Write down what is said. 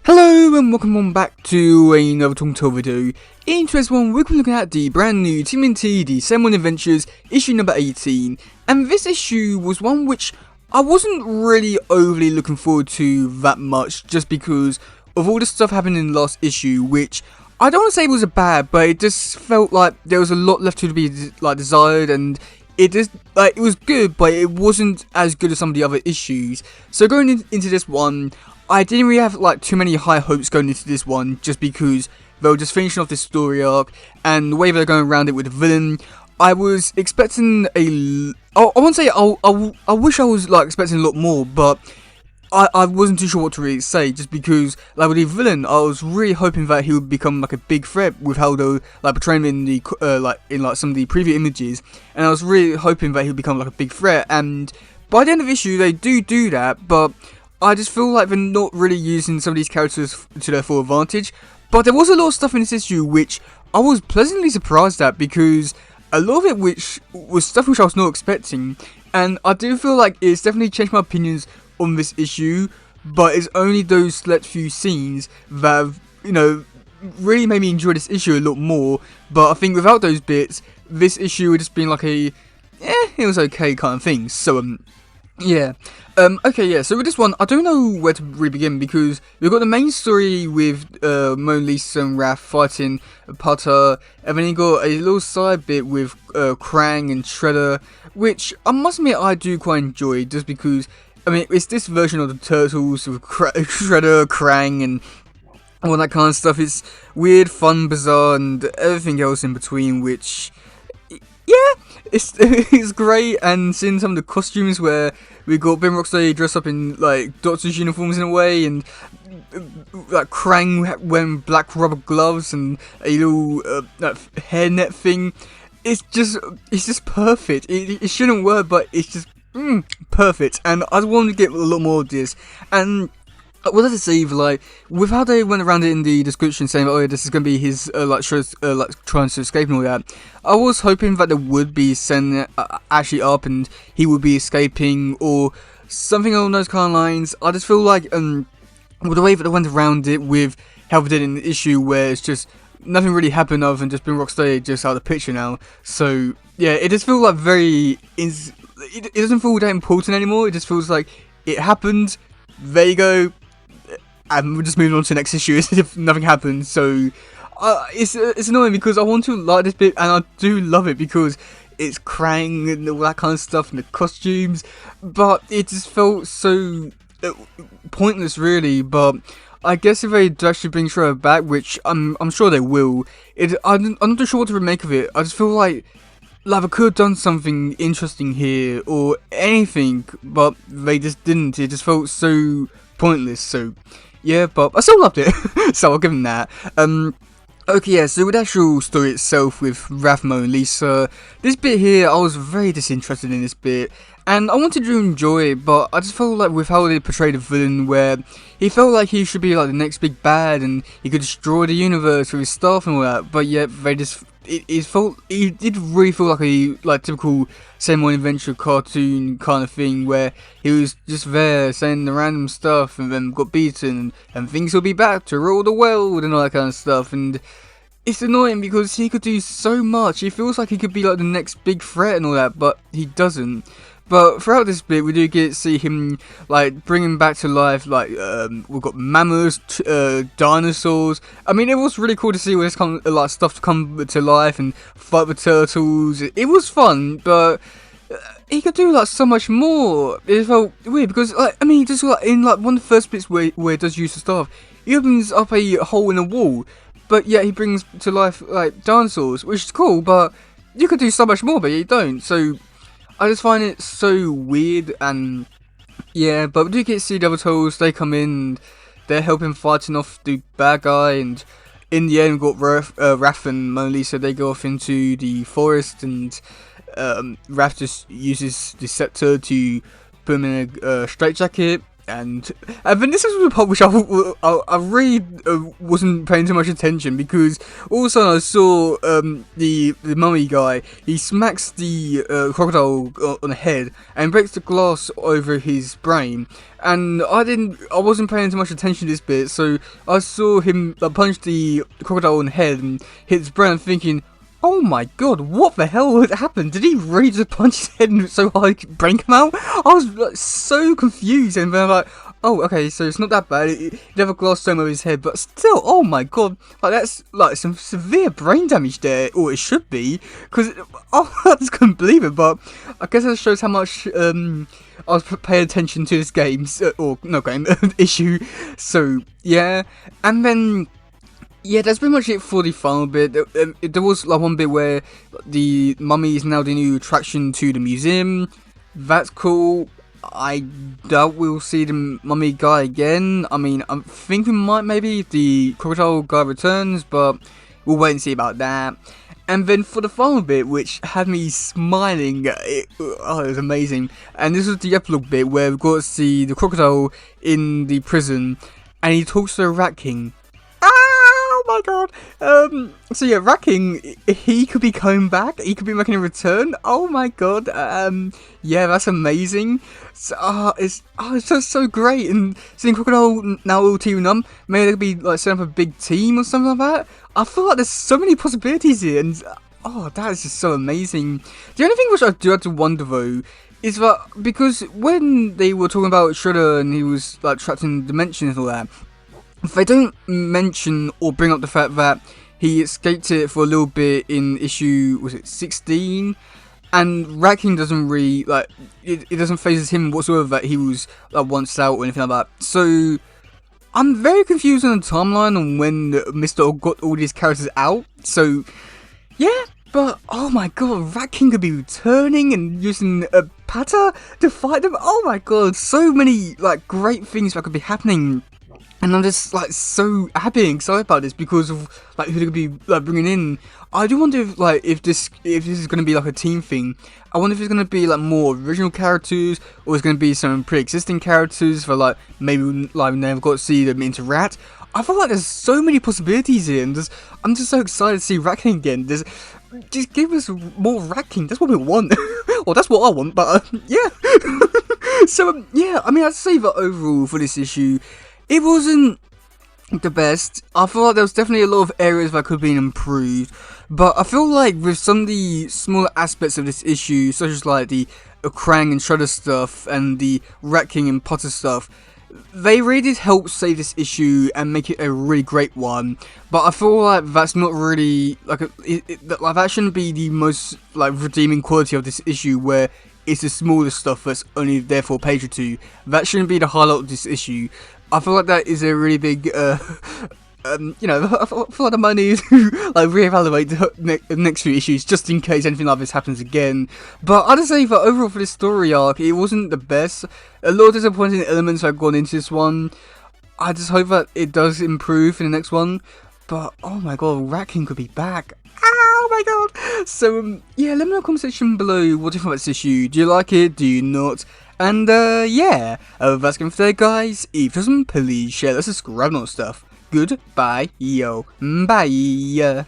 Hello and welcome on back to another Telltale video. In today's one, we're going to be looking at the brand new TMNT, the Sandman Adventures, issue number 18. And this issue was one which I wasn't really overly looking forward to that much, just because of all the stuff happening in the last issue, which I don't want to say was a bad, but it just felt like there was a lot left to be desired, and it just it was good, but it wasn't as good as some of the other issues. So going into this one, I didn't really have too many high hopes going into this one, just because they were just finishing off this story arc, and the way they're going around it with the villain, I was expecting I won't say I wish I was expecting a lot more, but I wasn't too sure what to really say, just because with the villain, I was really hoping that he would become a big threat with how they portraying him in the some of the previous images, and I was really hoping that he would become a big threat. And by the end of the issue, they do that, but I just feel like they're not really using some of these characters to their full advantage. But there was a lot of stuff in this issue which I was pleasantly surprised at, because a lot of it which was stuff which I was not expecting, and I do feel like it's definitely changed my opinions on this issue, but it's only those select few scenes that have, really made me enjoy this issue a lot more. But I think without those bits, this issue would just been it was okay kind of thing. So yeah. So with this one, I don't know where to really begin, because we've got the main story with Mona Lisa and Raph fighting Putter, and then you got a little side bit with Krang and Shredder, which I must admit I do quite enjoy, just because, it's this version of the Turtles with Shredder, Krang, and all that kind of stuff. It's weird, fun, bizarre, and everything else in between, which, yeah, it's great. And seeing some of the costumes where we got Ben Rocksteady dressed up in doctor's uniforms in a way, and Krang wearing black rubber gloves and a little hairnet thing. It's just perfect. It shouldn't work, but it's just perfect. And I want to get a lot more of this. And what does it say? With how they went around it in the description, saying, "Oh, yeah, this is going to be his trying to escape and all that." I was hoping that there would be sending actually up, and he would be escaping or something along those kind of lines. I just feel like with the way that they went around it, with how they did in the issue, where it's just nothing really happened other than just being Rocksteady just out of the picture now. So yeah, it just feels it doesn't feel that important anymore. It just feels like it happened. There you go. And we're just moving on to the next issue as if nothing happened. So it's annoying, because I want to like this bit, and I do love it because it's Krang and all that kind of stuff and the costumes, but it just felt so pointless, really. But I guess if they actually bring Shredder back, which I'm sure they will, I'm not too sure what to make of it. I just feel like I could have done something interesting here or anything, but they just didn't. It just felt so pointless. So yeah, but I still loved it, so I'll give them that. Okay, yeah, so with the actual story itself with Raph, Mo, and Lisa, this bit here, I was very disinterested in this bit, and I wanted to enjoy it, but I just felt like with how they portrayed the villain, where he felt like he should be the next big bad, and he could destroy the universe with his stuff and all that, but yet they just, it did really feel like a typical Sandman Adventure cartoon kind of thing, where he was just there saying the random stuff and then got beaten, and things will be back to rule the world and all that kind of stuff. And it's annoying because he could do so much. He feels like he could be the next big threat and all that, but he doesn't. But throughout this bit, we do get to see him bringing back to life. We've got mammoths, dinosaurs. It was really cool to see all this kind of stuff come to life and fight the turtles. It was fun, but he could do so much more. It felt weird because just in one of the first bits where it does use the stuff, he opens up a hole in a wall, but yet he brings to life dinosaurs, which is cool. But you could do so much more, but you don't. So I just find it so weird. And yeah, but we do get to see the other Turtles. They come in, and they're helping fighting off the bad guy, and in the end we've got Raph and Mona Lisa. They go off into the forest, and Raph just uses the scepter to put him in a straitjacket, And then this was the part which I really wasn't paying too much attention, because all of a sudden I saw the mummy guy. He smacks the crocodile on the head and breaks the glass over his brain. And I wasn't paying too much attention to this bit, so I saw him punch the crocodile on the head and hit his brain, thinking, oh my god, what the hell had happened? Did he really just punch his head so hard his brain came out? I was like, so confused, and then I'm like, oh, okay, so it's not that bad. He had a glass dome over his head, but still, oh my god, like that's like some severe brain damage there, or it should be, because I just couldn't believe it. But I guess that shows how much I was paying attention to this game, or no game issue. So yeah, and then. Yeah, that's pretty much it for the final bit. There was like one bit where the mummy is now the new attraction to the museum. That's cool. I doubt we'll see the mummy guy again. I mean, I think we might maybe if the crocodile guy returns, but we'll wait and see about that. And then for the final bit, which had me smiling, it was amazing. And this was the epilogue bit where we got to see the crocodile in the prison, and he talks to the Rat King. Oh my god. So yeah, Rat King, he could be coming back. He could be making a return. Oh my god. Yeah, that's amazing. So, it's just so great. And seeing Crocodile now all teaming up, maybe they could be like setting up a big team or something like that. I feel like there's so many possibilities here, and oh, that is just so amazing. The only thing which I do have to wonder though is that because when they were talking about Shredder and he was like trapped in dimensions and all that, they don't mention or bring up the fact that he escaped it for a little bit in issue, was it 16? And Rat King doesn't really, like, it doesn't phase him whatsoever that he was like, once out or anything like that. So, I'm very confused on the timeline on when Mr. O got all these characters out. So, yeah, but oh my god, Rat King could be returning and using a patter to fight them. Oh my god, so many, like, great things that could be happening. And I'm just like so happy and excited about this because of like who they're gonna be like bringing in. I do wonder if like if this is gonna be like a team thing. I wonder if it's gonna be like more original characters or it's gonna be some pre-existing characters for like maybe like never got to see them interact. I feel like there's so many possibilities here, and I'm just so excited to see Rat King again. Just give us more Rat King. That's what we want. Well, that's what I want. But yeah. So yeah, I mean I'd say that overall for this issue, it wasn't the best. I feel like there was definitely a lot of areas that could have been improved, but I feel like with some of the smaller aspects of this issue, such as like the Krang and Shredder stuff and the Rat King and Potter stuff, they really did help save this issue and make it a really great one. But I feel like that's not really like like that shouldn't be the most like redeeming quality of this issue, where it's the smaller stuff that's only there for a page or two. That shouldn't be the highlight of this issue. I feel like that is a really big, you know, I feel like I might need to like reevaluate the next few issues just in case anything like this happens again. But I'd say that overall for this story arc, it wasn't the best. A lot of disappointing elements have gone into this one. I just hope that it does improve in the next one. But oh my god, Rat King could be back. Oh my god! So yeah, let me know in the comment section below what do you think about this issue. Do you like it? Do you not? And yeah, that's going for today, guys. If you doesn't, please share, let's subscribe and all stuff. Goodbye, yo, bye.